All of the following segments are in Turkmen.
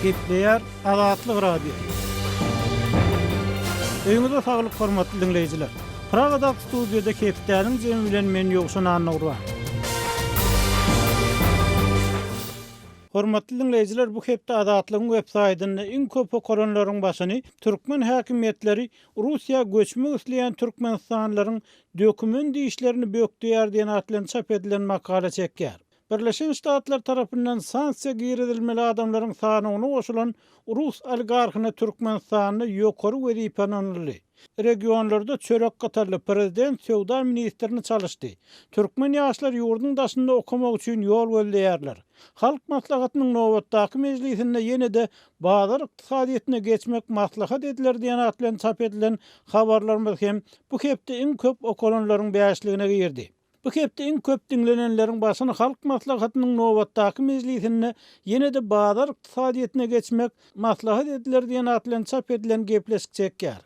Gepleýär Azatlyk radio. Öňüňizde saglyk hormatly dinleýijiler. Pragada studiýada Kepdäniň jemi bilen men ýogşan anagurwan. Hormatly dinleýijiler, bu hepde Azatlygyň websaýtyny iň köp okurlaryň başyny türkmen häkimetleri Russiýa göçmek isleýän türkmenstanlaryň dokument işlerini bökdüýär diýen atlan çap edilen makala çekýär. Birleşen Ştatlar tarapyndan sanksiýa giridilmeli adamlaryň sanyny goşulan Rus oligarhyny Türkmenistanyny ýokary wezipenanly. Regionlarda çörek gatarly prezident Sowda ministrini çalışdy. Türkmen ýaşlar ýurduň daşynda okumak üçin ýol gözleýärler. Halk maslahatynyň nowatdaky mejlisinde ýene-de bazar ykdysadyýetine geçmek maslahat ediler diýen atlan çap edilen habarlarymyz hem bu hepde iň köp okulanlaryň bäşligine girdi. Bu hepde iň köp dinlenenleriň başyny halk maslahatynyň nowatdaky mejlisinde ýene-de bazar ykdysadyýetine geçmek maslahat ediler diýen atlan çap edilen gepleşik çekýär.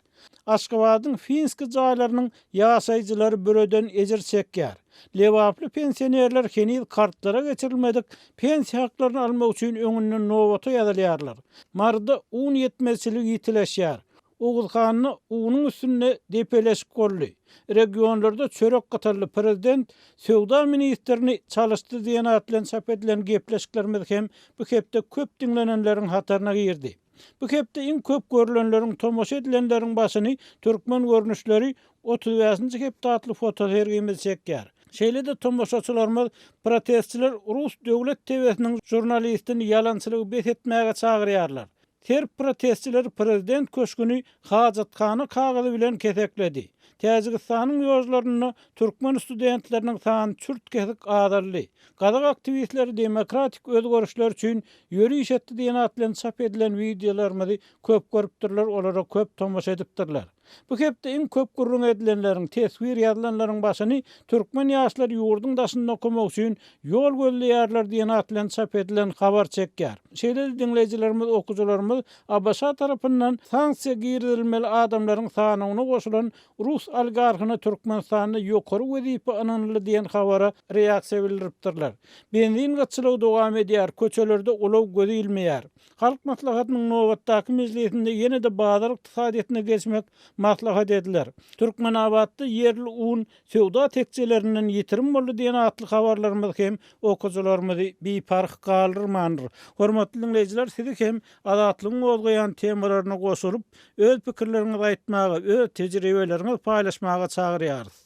Aşgabatyň Finski jaýlarynyň ýaşaýjylary büreden ejir çekýär. Lewaply pensionerler henüz kartlara geçirilmedik pensiýa haklaryny almak üçin öňünden nowata ýazylýarlar. Marda un ýetmezçiligi ýitileşýär. Oğuzhanyny uňyň üstüne depeleşik boldy. Regionlarda çörek gatarly prezident Sowda ministrini çalışdy diýen atlan çap edilen gepleşiklerimiz hem bu hepde köp dinlenenleriň hataryna girdi. Bu hepde iň köp görülenleriň tomoşa edilenleriň başyny türkmen görnüşleri 35-nji hepde atly fotosergimiz çekýär. Şeýle-de tomoşaçylarymyz protestçiler Rus döwlet TV-siniň jurnalistini ýalançylygy besetmäge çagyrýarlar. Serb protestçiler prezident köşküni hajatkana kagazy bilen kesekledi. Täjikistanyň ýozlaryny türkmen studentleriniň sany çürt kesik adarly. Gadak aktivistleri demokratik özgörüşler üçin ýürüýüş etdi diýen atlan çap edilen videolarymyzy köp görüpdirler, olara köp tomoşa edipdirler. Bu hepde iň köp gurrun edilenleriň tesvir ýazylanlaryň başyny türkmen ýaşlary ýurduň daşynda okumak üçin ýol gözleýärler diýen atlan çap edilen habar çekýär. Şeýle dinleýijilerimiz, okuwçylarymyz Abaşa tarapyndan sanksiýa giridilmeli adamlaryň sanyny goşulan Rus oligarhyny Türkmenistanyny ýokary wezipenanly diýen habara reaksiýa bildiripdirler. Benzin gatçylygy dowam edýär, köçelerde olaw gözilmeýär. Halk maslahatynyň nowatdaky mejlisinde ýene-de bazar ykdysadyýetine geçmek maslahat ediler. Türkmenabatda yerli un sowda tekçelerinden ýitirim boldy diýen atly habarlarymyz hem okuwçylarymyzy bepark galdyrmandyr. Hormatly dinleýijiler, sizi hem Azatlygyň bolýan temalaryna goşulyp öz pikirleriňizi aýtmaga, öz tejribeleriňizi paýlaşmaga çagyrýarys.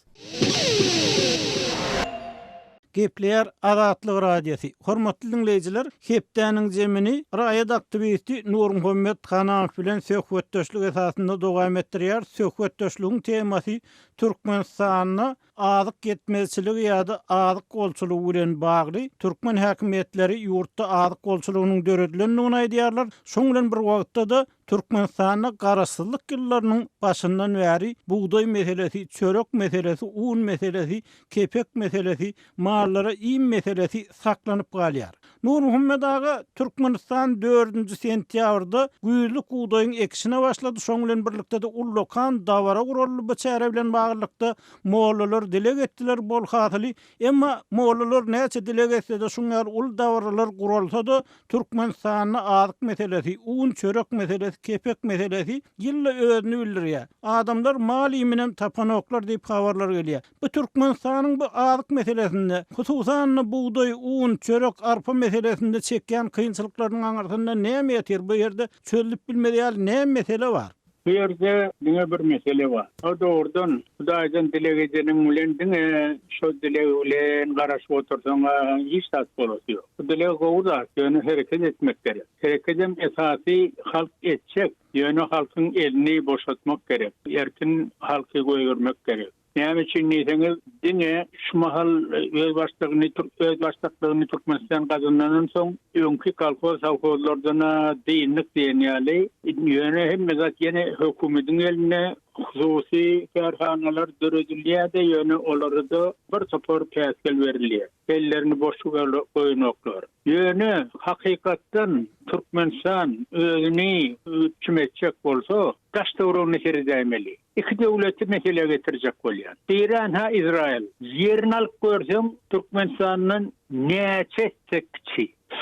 Gepleýär Azatlyk radiosi. Hormatly dinleýijiler, Kepdäniň jemini raýat aktivisti Nur Muhammed Hanaow bilen söhbetdeşlik esasynda dowam etdirýär. Söhbetdeşligiň temasy Türkmenistanyna azyk ýetmezçiligi ýa-da azyk golçylygy bilen bagly. Türkmen häkimetleri ýurtda azyk golçylygynyň döredilendigini aýdýarlar. Şoň bilen bir wagtda da Türkmenistanyna garaşsyzlyk ýyllarynyň başyndan bäri buğday meselesi, çörek meselesi, un meselesi, kepek meselesi, mallara iň meselesi saklanyp galýar. Nur Muhammed aga Türkmenistan 4-nji sentýabrda güýzlük buğdaýyň ekişine başlady. Şoň bilen birlikde de Ullokan dawara gurully beçäre bilen baglanykda mollalar dile getdiler bol hatyly. Emma mollalar näçe dile getse de şuňar ul dawaralar gurulsa da Türkmenistanyň azyk meselesi, un çörek meselesi, kepek meselesi ýylla özüni bildirýär. Adamlar mal ýeminem tapanoklar diýip habarlar gelýär. Bu Türkmenistanyň bu azyk meselesinde, hususan buğday, un, çörek, arpa meselesinde çekýän kynçylyklaryň aňartynda näme ýetir? Bu ýerde çözülip bilmediýär näme mesele bar? Bu yerde diňe bir mesele var. O doğrudan Hudaýdan dilegejeniň bilen diňe şo dilegi bilen garaşyp otursaňa hiç tat bolýar. Bu dilegi gowda ýöne hereket etmek gerek. Hereketin esasy halk etjek, ýöne halkyň elini boşaltmak gerek. Erkin halky goýurmak gerek. Näme üçin diýseniz, diňe şu mahal öz başlyklygyny Türkmenistan gazandan soň öňki kolhoz sowkozlardan diýinlik diýenýärli. Ýöne hemme zat ýene hökümetiň eline hususy karhanalar döredilýär-de ýöne olary da bir topar päskel berilýär. Ellerini boşluğa goýnoklar. Ýöne hakykatdan Türkmenistan özüni hükmetjek bolsa, gaş döwrüne seredämeli. iki devleti mesele getirecek bolýar. İran ha İsrail. Yerini alıp görsem Türkmenistan'ın neçe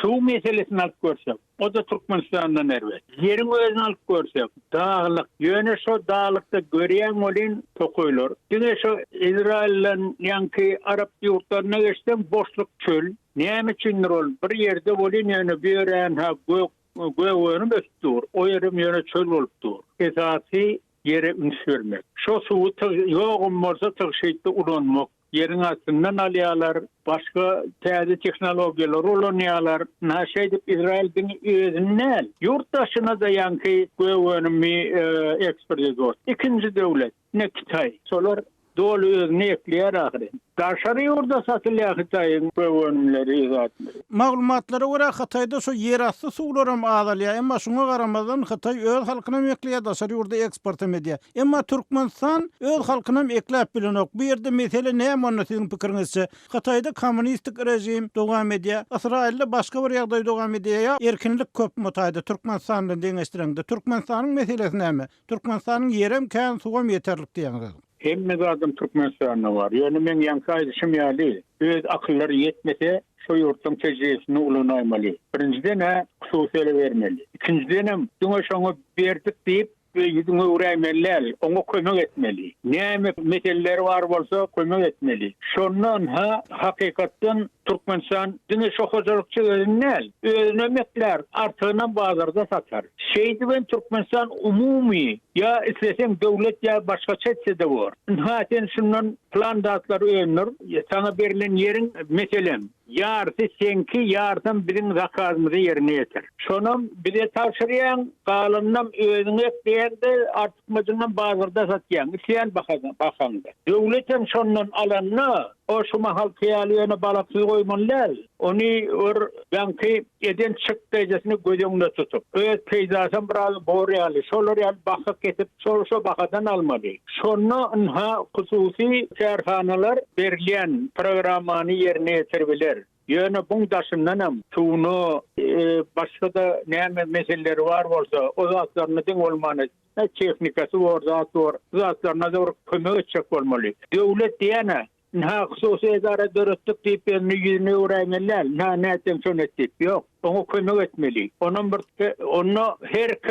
su meselesini alıp görsem o da Türkmenistan'dan erwet. Yerin özünü alıp görsem dağlık. Yöne şu dağlıkta göreyen olin tokoylor. Dine şu İsrail'den yankı Arap yurtlarına geçtim boşluk çöl. Näme üçin ol? Bir yerde bolin ýöne beren ha göwünü bestur. O yerim ýöne çöl bolupdur. Esasy yere üns vermek. Şo suwu ýogum bolsa tygşytdy ulanmak. Yerin astyndan alýarlar, başga täze tehnologiýalar ulanýarlar. Näşe edip İsrail'den özünden yurtdaşyna da ýanky göwünmi eksport ediyor. İkinji döwlet ne Kitay. Solar dolu özüne ekleýär ahire. Daşary ýurda satylýar Hitaýyň göwünleri izatly. Maglumatlara görä Hitaýda şu ýerasty suwlarym azalýar, emma şuňa garamazdan Hitaý öz halkyna ekleýär, daşary ýurda eksport edýär. Emma Türkmenistan öz halkyna ekläp bilenok. Bu ýerde mesele näme onda siziň pikiriňizçe? Hitaýda kommunistik rejim dowam edýär, Israilde başga bir ýagdaý dowam edýär. Erkinlik köp mutaýda Türkmenistandan deňeşdirende. Türkmenistanyň meselesi näme? Türkmenistanyň ýerem kän suwam ýeterlik diýenler. Hemme zadım Türkmenistan'da var. Yani men yankayışım yali. Öz akılları yetmese şu yurtun tecrübesini ulanaymalı. Birinciden ha hususiyeli vermeli. İkinciden dünü şonu verdik deyip yüzünü uğraymalılar, onu kömek etmeli. Näme meseleleri var bolsa kömek etmeli. Şondan ha hakikaten Türkmenistan dünü şu hocalıkçı özünel, özlemekler artığından bazarda satar. Şeydi ben Türkmenistan umumi ya istesem devlet ya başka çetse de var. Zaten şundan plan dağıtları öğrenir. Sana verilen yerin meselem. Yarısı senki yardım bizim zakazımızı yerine yeter. Şonum bir de tavşırıyan kalınlam özünü ekleyende artık macından bazarda satyan. İsteyen bakan da. Devletin şondan alanına o şu mahal kıyalıyana balaksız koymanlar. Onu yankı eden çıktıycasını gözümde tutup. Evet peyzasın biraz boreali. Şolar yani bakak getip şu bakadan almalı. Şonun hususi serhanalar verilen programını yerine yetirbilir. Yani bunun daşındanam tuğunu başka da näme meseleleri var bolsa o zatlarını den olmanı teknikası var zatlarına da kömek etmek bolmaly. Döwlet diýene hususy edara döretdik diýip yüzüne uğraymalar. Näten şonetip yok. Onu kömek etmeli. Onu her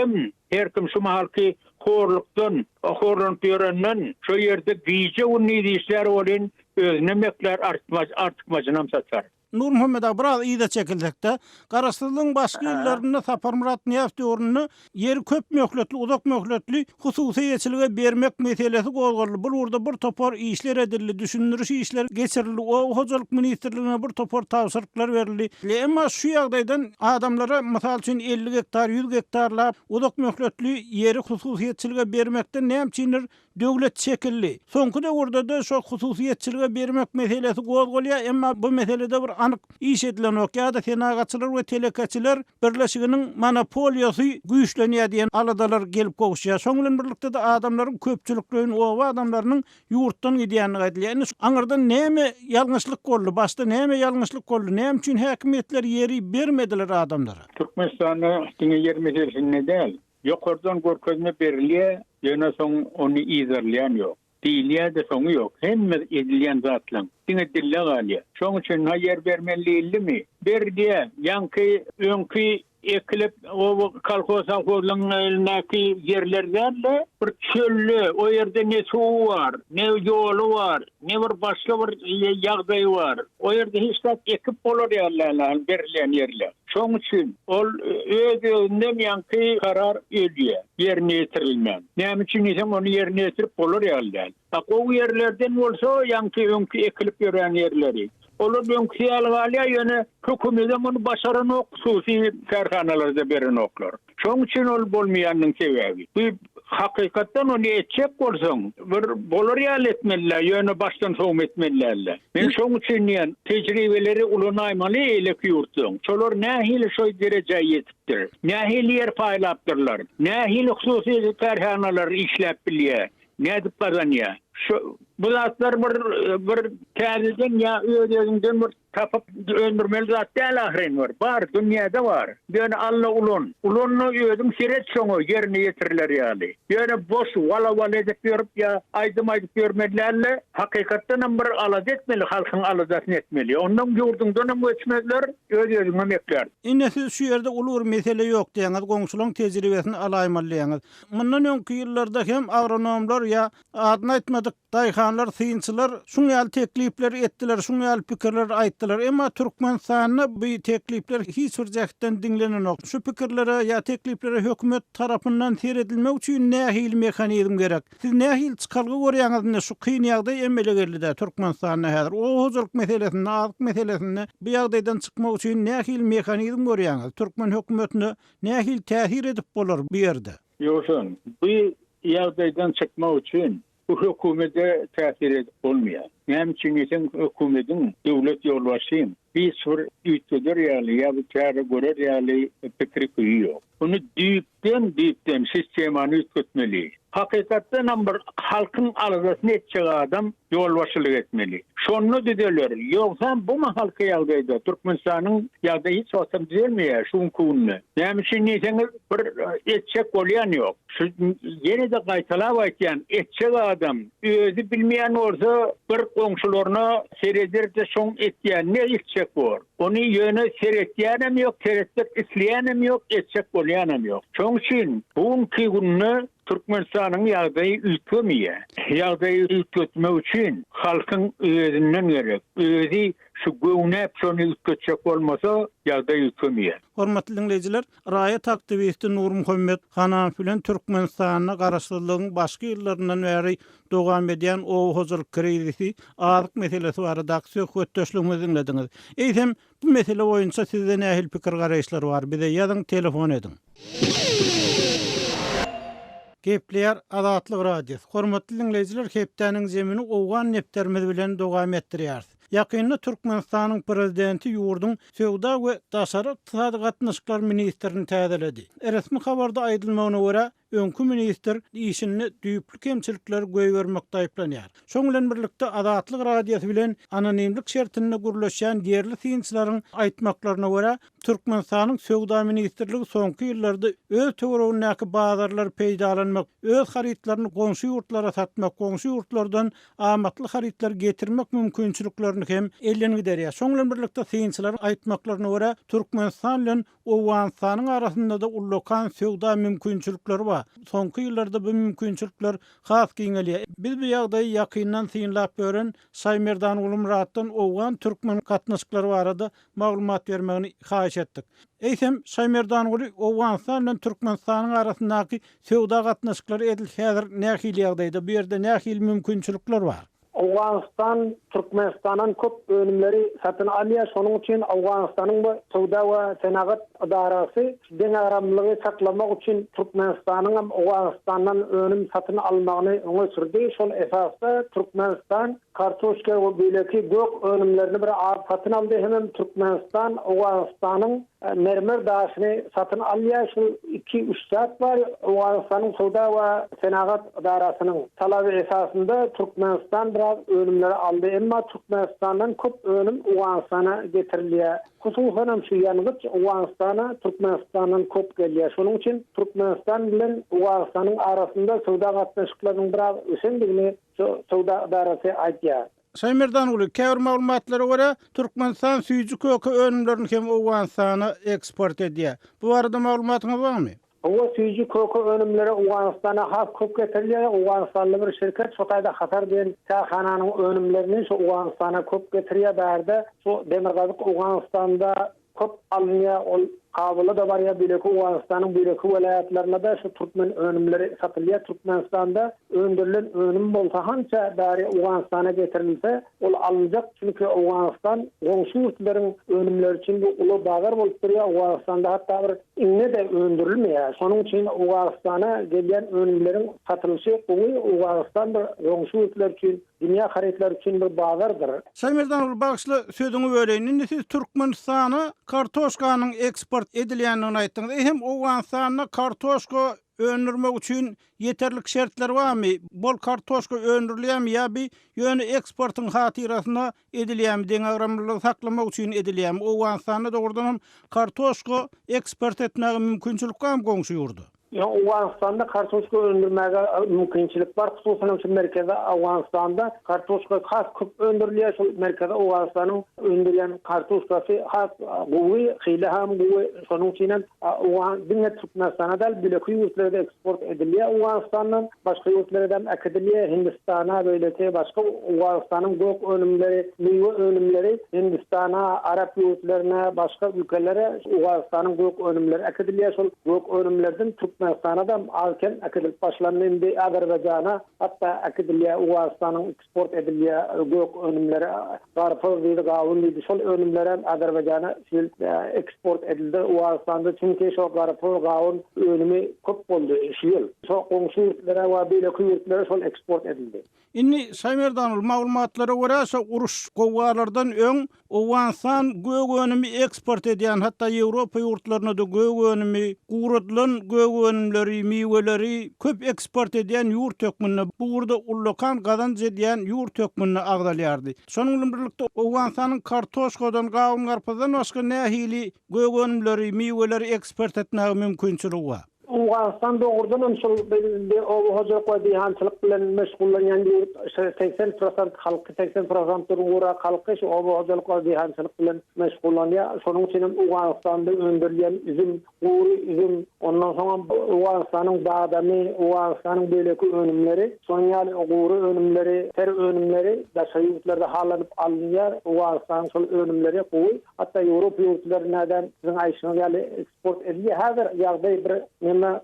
kim şu mahalki horlukdan piyörenden şu yerde giyice unni işler olin özlemekler artmacınam satar. Nur Muhammed Abral iyide çekildikde Garaşsyzlygyň başga ýerlerinde Sapar Murat Niýaf döwründe ýeri köp möhletli, uzak möhletli hususy ýeçilige bermek meselesi gozgaly. Bu urda bir topar işler edildi, düşündürüş işler geçirildi. O hojalyk ministrligine bir topar tawsyryklar berildi. Emma şu ýagdaýdan adamlara mysal üçin 50 hektar, 100 hektarlap uzak möhletli ýeri hususiýetçilige bermekde näme döwlet çekildi. Soňky döwürde de şu hususiýetçilige bermek meselesi gozgalýar, emma bu meselede bir anyk iş edilen ok ýa-da tenagatçylar we telekaçylar birleşiginiň monopoliýasy güýçlenýär diýen aladalar gelip gowuşýar. Şoň bilen birlikde de adamlaryň köpçülikligini owa adamlarynyň ýurtdan gidýänini aýdylýar. Aňyrdan näme ýalňyşlyk boldy? Başda näme ýalňyşlyk boldy? Näme üçin häkimetler ýeri bermediler adamlara? Türkmenistan'a yer meselesini nädäl? Ýokardan görkezme berilýär, ýöne soň onu izlerleýän ýok. Diýilýär de soňy ýok. Hemme edilýän zatlaň. Diňe dille galýar. Şoň üçin yer bermeliými? Berdi, ýanky öňki ekilip o kolxozlaryň elindäki yerlerde bir çöllü, o yerde ne suw var, ne ýolu var, ne bir başga bir ýagdaý var. O yerde hiç ekip bolarýarlar berilen ýerler. Şoň üçin ol özünden ýanky karar edýär, ýerine ýetirilmän. Näme üçin isen onu ýerine ýetirip bolarýarlar. O yerlerden bolsa ýanky öňki ekilip ýören ýerleri. Olur ben kıyalgalya yöne hükümete bunu başaran hususi karhanalarda beren oklar. Şoň üçin ol bolmaýanyň sebebi. Bu hakikaten onu etjek bolsaň, bir bolarýar etmeliler, yöne baştan soňum etmeliler. Men şoň üçin ýan tejribeleri ulanaýmaly eleki ýurtdyň. Şolar nähili şo derejeye ýetipdir. Nähili yer paýlapdyrlar. Nähili hususi karhanalar işläp bilýär. Ne edip kazanýar? şu bu zatlar bir kâriden ya özünden bir tapıp öndürmeli zat değil ahirin var. Var, dünyada var. Yani Allah ulun. Ulunnu özüm siret şoňa yerine getirirler yani. Yani boş wala edip görüp ya aydım görmedilerle hakikatten bir alad etmeli, halkın aladasını etmeli. Ondan yurdundan geçmezler, özüne mekler. Ine siz şu yerde ulur mesele yok diýäňiz, goňşulyň tejribesini alaýmalýaňyz. Mundan öňki ýyllarda hem agronomlar ya adını aýtmadyk daýhanlar, synçylar şuňal teklipler etdiler, şuňal pikirler aýtdylar. Emma Türkmenistanyny bu teklipler hiç bir jähden dinlenen ok. Şu pikirlere ya tekliplere hökümet tarapyndan seredilmek üçin nähili mehanizm gerek? Siz nähili çykalgy görýäňiz şu kyn ýagdaý emele geldi Türkmenistanyna häzir. O huzurluk meselesini, azlyk meselesini bu ýagdaýdan çykmak üçin nähili mehanizm görýäňiz? Türkmen hökümetine nähili täsir edip bolar bu ýerde? Yoşun, bu ýagdaýdan çykmak üçin bu hökümete täsir edip bolmaýar. Hem çünkü hökümetin döwlet ýolbaşy bir sur ütüdür ýaly ya bu çare görer ýaly pikir kuýýar. Bunu düýpden sistemany ütmetmeli. Hakykatda bir halkın aladysyny etjek adam ýolbaşylyk etmeli. Şonu diýerler. Ýoksa bu halka ýagdaýda Türkmenistanyň ýagdaýy hiç wagtym düzelmeýär şuň kunny. Näme üçin diýseniz bir etjek bolýan ýok. Şu ýene de gaýtalap aýtýan etjek adam özü bilmeýän bolsa bir goňşularyna seredirde şoň etýän ne etjek bor. Onu ýöne seretýänem ýok, seretmek isleýänem ýok, etjek bolýanem ýok. Şoň üçin buňky günni Türkmenistanyň ýagdaýy ütmeýär. Ýagdaýy ütmetmek üçin halkyň özünden gerek. Özü şu göwnäp şonu ütmetjek bolmasa ýagdaýy ütmeýär. Hormatly dinleyijiler, raýat aktivisti Nur Muhammed Hanan bilen Türkmenistanyna garaşlylygyň başga ýyllaryndan bäri dowam edýän o huzurluk krizisi, azlyk meselesi barada söhbetdeşligimizi dinlediňiz. Eýsem bu mesele boýunça sizde nähili pikir garaýşlar bar? Bize ýazyň, telefon ediň. Gepler Azatlyk Radiosu. Hormatly dinleyijiler, hepdeniň zemini owgan nepterimiz bilen dowam etdirýär. Ýakynda Türkmenistanyň prezidenti ýurdun Sowda we Daşary ykdysady gatnaşyklar ministrini täzeledi. Resmi habarda aýdylmagyna görä, öňkü minister işini düýpli kemçilikler göýbermekde aýplanýar. Şoň bilen birlikde Azatlyk Radiosu bilen anonimlik şertinde gürleşýän ýerli synçylaryň aýtmaklaryna görä, Türkmenistanyň Sowda ministrligi soňky ýyllarda öz töweregindäki bazarlar peýdalanmak, öz haritlaryny goňşy ýurtlara satmak, goňşy ýurtlardan amatly haritlar getirmek mümkinçiliklerini hem elden giderýär. Şoň bilen birlikde synçylaryň aýtmaklaryna görä, Türkmenistan bilen Owganistanyň arasynda da ullakan sowda mümkinçilikleri bar. Soňky ýyllarda bu mümkinçilikler has giňelýär. Biz bu ýagdaýy ýakyndan synlap gören Saýmerdan Ulumratdan Owgan türkmen gatnaşyklary barada maglumat bermegini haýyş etdik. Eýsem Saýmerdan Owganistan bilen Türkmenistanyň arasyndaky sowda gatnaşyklary edil häzir nähili ýagdaýda bu ýerde nähili mümkinçilikler bar? Awganistan Türkmenistan'ın köp önümleri satın alıyor. Şonun için Awganistan'ın bu Sowda we Senagat idarası den aramlygy saklamak için Türkmenistan'ın Awganistan'dan önüm satın almagyny öňe sürdi. Şol esasda Türkmenistan kartoşka we beýleki gök önümlerini bir satın aldy. Hem Türkmenistan Awganistan'ın mermer daşyny satın alýar. Şu 2-3 saat var. Awganistan'ın Sowda we Senagat idarasynyň talaby esasında Türkmenistan biraz önümleri aldı. Emma Türkmenistan'dan köp önüm Awganistana getirilýär. Hususan şu ýalgyç Awganistana Türkmenistan'dan köp gelýär. Şonuň için Türkmenistan bilen Awganistanyň arasynda sowda gatnaşyklarynyň biraz ösendigini Sowda idarasy aýtýar. Saýmerdan käbir maglumatlara görä, Türkmenistan süýji köke önümlerini hem Owganistana eksport edýär. Bu barada maglumatyňyz barmy? O süýji köke önümleri Awganistana has köp getirilýär. Awganistanly bir şirket şu taýda Hatar bilen çähhananyň önümlerini şu Awganistana köp getirýär bärde. Şu demirgazyk Awganistanda köp alınýar, ol kabyly da bar ya bileki Awganistanyň bileki welaýatlaryna da şu türkmen önümleri satylýar. Türkmenistanda öndürilen önüm bolsa hança bäri Awganistana getirilse ol alınjak. Çünki Awganistan goňşy ýurtlaryň önümleri üçin bu uly bazar bolup durýar. Awganistanda hatda bir iňne de öndürilmeýär. Şonuň üçin Awganistana gelýän önümleriň satylşy goňy Awganistan bir goňşy ýurtlar üçin, dünýä haritler üçin bir bazardyr. Saýmerdan bagşly sözüňi bereýin. Siz Türkmenistana kartoşkanyň eksport edilýänini aýtdyňyz. Hem Awganistana kartoşka öndürmek üçin yeterlik şertler barmy? Bol kartoşka öndürilýärmi ýa-bi ýöne eksportyň hatyrasyna edilýärmi? Deňagramlygy saklamak üçin edilýärmi? Owganstanda dogrudan hem kartoşka eksport etmäge mümkinçilik barmy goňşy ýurdu? Ya Afganistan'da kartoşka öndürmege mümkinçilik var. Hususan şu merkezde Afganistan'da kartoşka has köp öndürülýär. Şu merkezde Afganistan'ın öndürülen kartoşkası has gowy, hile hem gowy. Şonuň üçin Afganistan'a Türkmenistan'a da bileki ýurtlarda eksport edilýär. Afganistan'dan başga ýurtlara da edilýär. Hindistan'a böylece başga Afganistan'ın gök önümleri, meywe önümleri Hindistan'a, Arap ýurtlaryna, başga ülkelere Afganistan'ın gök önümleri edilýär. Şol gök önümlerden Türkmenistan'a da alken akidilip başlandı. Azerbaycan'a hatta akidilýär Afganistan'ın eksport edilýär gök önümleri garpy we gawun diýdi. Şol önümler Azerbaycan'a eksport edildi. Afganistan'da çünki şol garpy gawun önümi köp boldy şu ýyl. Şol goňşuluklara we beýleki ýurtlara şol eksport edildi. Inni Saymerdanul maglumatlara görä uruş gowalardan öň Afganistan gök önümi eksport edýän hatta Ýewropa ýurtlaryna da gök önümi, gurudylan gök önümleri, miweleri köp eksport edýän ýurt tökmünde burada ullokan gazanç edýän ýurt tökmünde agdalýardy. Şonuň bilen birlikde Afganistanyň kartoşkadan, gawun garpydan başga nähili gök önümleri, miweleri eksport etmäge mümkinçiligi bar. Afganistan doğrudan şol o hocalyk we dihançylyk bilen meşgullanýan 80% halky 80% gura halky şu o hojalyk we dihançylyk bilen meşgullanýar. Şonuň üçin Afganistanda öndürilýän üzüm, guri üzüm, ondan soň Afganistanyň badamy, Afganistanyň beýleki önümleri, soňal guri önümleri, ter önümleri da şeýletlerde halanyp alınýar. Afganistan şol önümleri gowy, hatda Ýewropa ýurtlaryna da siziň aýşyňyz ýaly eksport edilýär. Häzir ýagdaý bir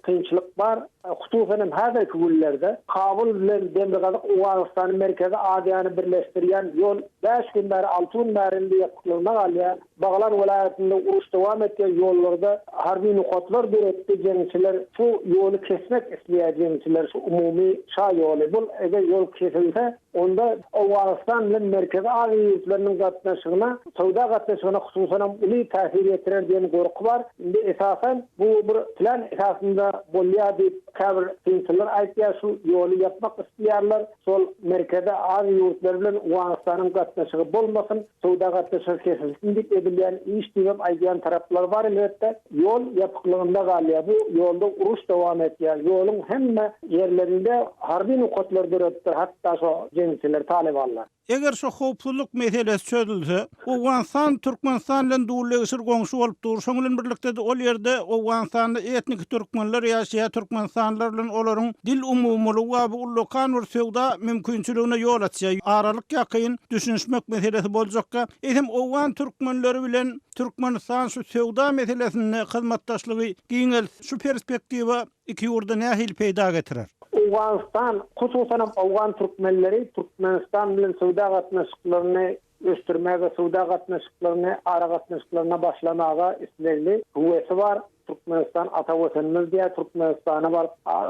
kynçylyk bar. Hususan häzirki günlerde Kabul bilen Demirgazyk Afganistanyň merkezi Adyany birleşdirýän ýol 5 gün bäri 6 gün bärinde ýapylmagy alýar. Baglan welaýatynda uruş dowam etýär ýollarda harby nukatlar beretdi jeňçiler şu ýoly kesmek isleýär jeňçiler şu umumy şa ýoly. Bu eger ýol kesilse onda Afganistan bilen merkezi Adyýetleriniň gatnaşygyna, sowda gatnaşygyna hususan uly täsir etirer diýen gorky bar. Indi esasen bu bir plan esasında bolýar diýip käbir kynçylar aýtýar şu ýoly ýapmak isleýärler. Şol merkezde az ýurtlar bilen Afganistanyň gatnaşygy bolmasyn, sowda gatnaşygy kesilsin diýip edilýän iş diýip aýdýan taraplar bar elbetde. Ýol ýapyklygynda galýar. Bu ýolda uruş dowam etýär. Ýoluň hemme ýerlerinde harby nukatlar beretdir. Hatda şo jeňçiler, talibanlar. Eger şu howpsuzlyk meselesi çözülse, Afganistan Türkmenistan bilen dowletleşir goňşy bolup dur. Şoň bilen birlikde de ol ýerde Afganistanda etnik türkmenler ýaşaýar, türkmenistanlar bilen olaryň dil umumlygy we ullokan bir sowda mümkinçiligine ýol açýar. Aralyk ýakyn düşünmek meselesi boljakka, edim Afgan türkmenleri bilen Türkmenistan şu sowda meselesinde hyzmatdaşlygy giňel şu perspektiwa iki ýurda nähili peýda getirer. Afganistan, hususan Afgan Türkmenleri Türkmenistan bilen sowda gatnaşyklaryny östürmäge, sowda gatnaşyklaryny, ara gatnaşyklaryna başlamaga islerli huwesi bar. Türkmenistan atawatanymyz diýär, Türkmenistana bar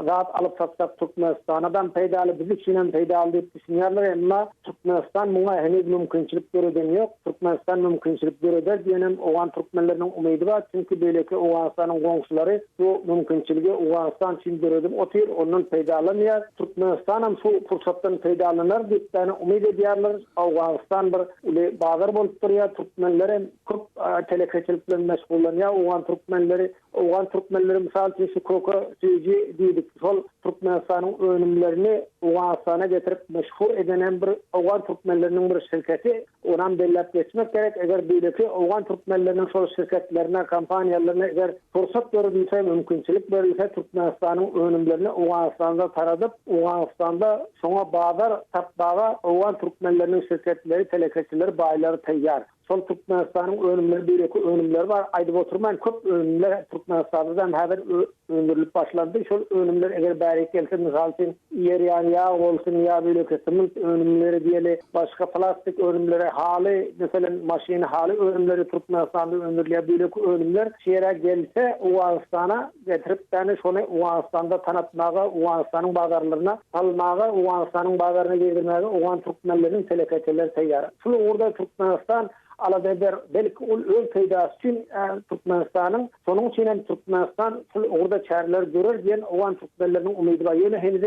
zat alyp satsak Türkmenistanadan peýdaly bizi üçin peýdaly diýip düşünýärler, emma Türkmenistan muňa henüz mümkinçilik göreden ýok. Türkmenistan mümkinçilik göreder diýenem Afgan türkmenleriniň umydy bar, çünki beýleki Afganistanyň goňşulary bu mümkinçiligi Afganistan üçin göredim otyr, ondan peýdalanýar. Türkmenistan hem şu fursatdan peýdalanar diýip täne umyt edýärler. Afganistan bir uly bazar bolup durýar, türkmenler hem köp telekeçilik bilen meşgullanýar. Afgan türkmenleri misal üçin şu koka süýji diýdik. Şol Türkmenistanyň önümlerini Afganistana getirip meşhur eden bir Afgan türkmenleriniň bir şirketi onam bellep geçmek gerek. Eger beýleki Afgan türkmenleriniň şol şirketlerine, kampaniýalaryna eger fursat berilse, mümkinçilik berilse Türkmenistanyň önümlerini Afganistanda taradyp, Afganistanda şoňa bazar tapmaga Afgan türkmenleriniň şirketleri, telekeçiler, baýlary teýýar. Şol Türkmenistanyň önümleri beýleki önümler bar. Aýdyp oturman köp önümler Türkmenistan'dan häzir öndürilip başlandy. Şol önümler eger bäri gelse misal üçin ýer ýa bolsun ýa beýleki symynt önümleri diýeli, başga plastik önümleri haly, meselem maşyna haly önümleri Türkmenistanda öndürilýär. Beýleki önümler şeýere gelse Afganistana getirip täne şonu Afganistanda tanatmaga, Afganistanyň bazarlaryna almaga, Afganistanyň bazaryna girdirmäge Afgan türkmenleriniň telekeçiler teýýar. Şol orada Türkmenistan alada ber belki ol öz peýdasy üçin Türkmenistanyň sonuň üçin Türkmenistan orada çärler görür diýen owan türkmenleriň umydy bar. Ýöne henüz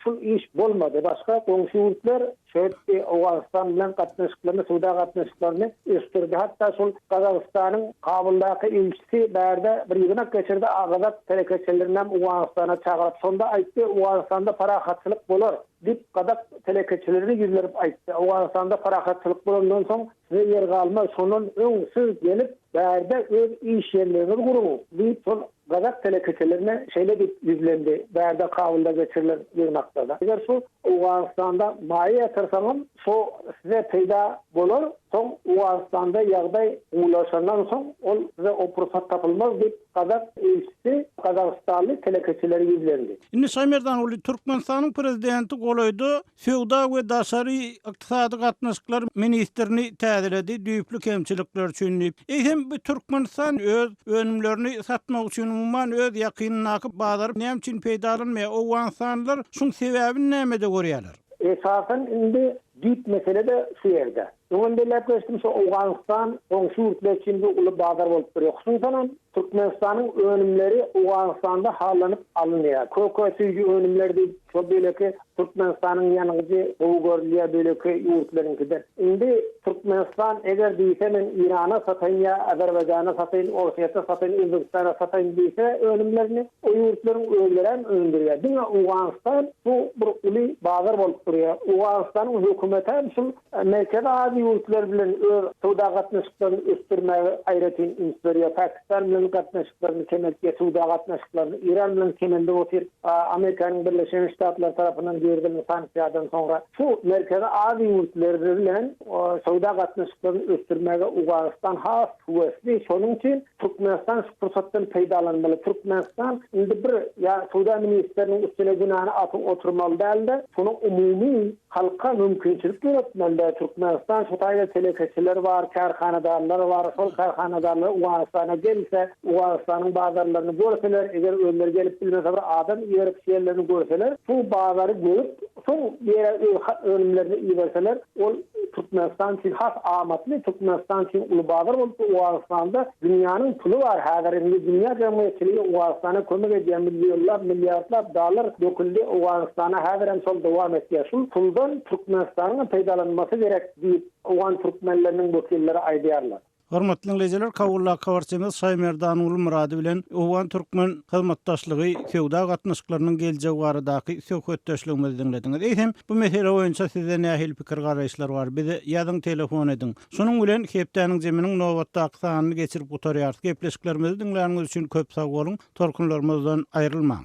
şol iş bolmady. Başga goňşy ýurtlar şöyle Awganistan bilen gatnaşyklaryny, Suda gatnaşyklaryny östirdi. Hatta şol Gazagystanyň Kabuldaky elçisi bärde bir ýygynak geçirdi. Agazat telekeçelerinden Awganistana çağırıp sonda aýtdy, Awganistanda parahatçylyk bolar dip gadak telekeçelerini ýüzlerip aýtdy. Awganistanda parahatçylyk bolandan soň size yer galma, şonun öňsüz gelip bärde öz iş ýerlerini guruň. Diýip şol gadak telekeçelerine şeýle dip ýüzlendi. Bärde Kabulda geçirilen ýygnakda. Eger şu Awganistanda maýa ýatyrsaňam, şo size peýda bolar. Soň Awganistanda ýagdaý ulaşandan soň ol size o pursat tapylmaz diýip gadak elçisi Gazagstanly telekeçeleri ýüzlendi. Indi Samerdan uly Türkmenistanyň prezidenti golaýdy, feodal we daşary ykdysady gatnaşyklar ministrini täzirledi, düýüplü kemçilikler üçin. Eýsem bu Türkmenistan öz önümlerini satmak üçin umman öz ýakynyna bazaryp näme üçin peýdalanmaýar? Awganistanlylar şuň sebäbini nämede görýärler? Esasen indi dip mesele de şu yerde. Önde lepleştim şu Awganistan, goňşy ýurtlar üçin bu uly bazar bolup durýar. Şundan Türkmenistanyň önümleri Awganistanda hallanyp alınýar. Kökösüji önümleri şo beleki Türkmenistanyň ýanygy Gowgorliýa beleki ýurtlaryňkydan. Indi Türkmenistan eger diýse men Irana sataýyn ýa Azerbaýjana sataýyn, Orsiýata sataýyn, Özbekistana sataýyn diýse önümlerini o ýurtlaryň öýleräm öndürýär. Diňe Awganistan bu bir uly bazar bolup durýar. Awganistanyň hökümeti hem şu merkezi adi ýurtlar bilen Suda gatnaşyklaryny östirmäge aýratyn inspirýar. Pakistan bilen gatnaşyklaryny kemeltge, Suda gatnaşyklaryny İran bilen kemelde otyr Amerikanyň Birleşen Ştatlar tarapyndan berilen sanksiýadan soňra şu merkezi adi ýurtlar bilen Suda gatnaşyklaryny östirmäge Awganistan has huwesli. Şonuň üçin Türkmenistan şu pursatdan peýdalanmaly. Türkmenistan indi bir ýa Suda ministriniň üstüne günahny atyp oturmaly däldi. Şonu umumy halka mümkinçilik yaratmalı. Türkmenistan şu taýda telekeçiler var, karhanadarlar var. Şol karhanadarlar Awganistana gelse, Awganistanyň bazarlaryny görseler, eger öňler gelip bilmese bir adam ýerip şeýlerini görseler, şu bazary görüp, soň ýere önümlerini ýerseler, ol Türkmenistan üçin has amatly, Türkmenistan üçin uly bazar bolup Awganistanda dünýäniň puly var. Häzir indi dünýä jemgyýetçiligi Awganistana kömek edýän milyarlar dollar döküldi Awganistana. Häzir hem şol dowam etýär. Şu puldan Türkmenistanyň peýdalanmasy gerek diýip Awgan türkmenleriniň wekilleri aýdýarlar. Hormatly dinleyijiler, Kabulla kabarçymyz Saýmerdan uly Murady bilen Awgan türkmen hyzmatdaşlygy feodal gatnaşyklarynyň geljegi baradaky söhbetdeşligimizi dinlediňiz. Eýsem bu mesele boýunça sizde nähil pikir garaýşlar bar? Bize ýazyň telefon edin. Şonuň bilen hepdeniň jeminiň nowatdaky sanyny geçirip gutarýar. Gepleşiklerimizi dinleýäniňiz üçin köp sag bolun. Torkunlarymyzdan aýrylmaň.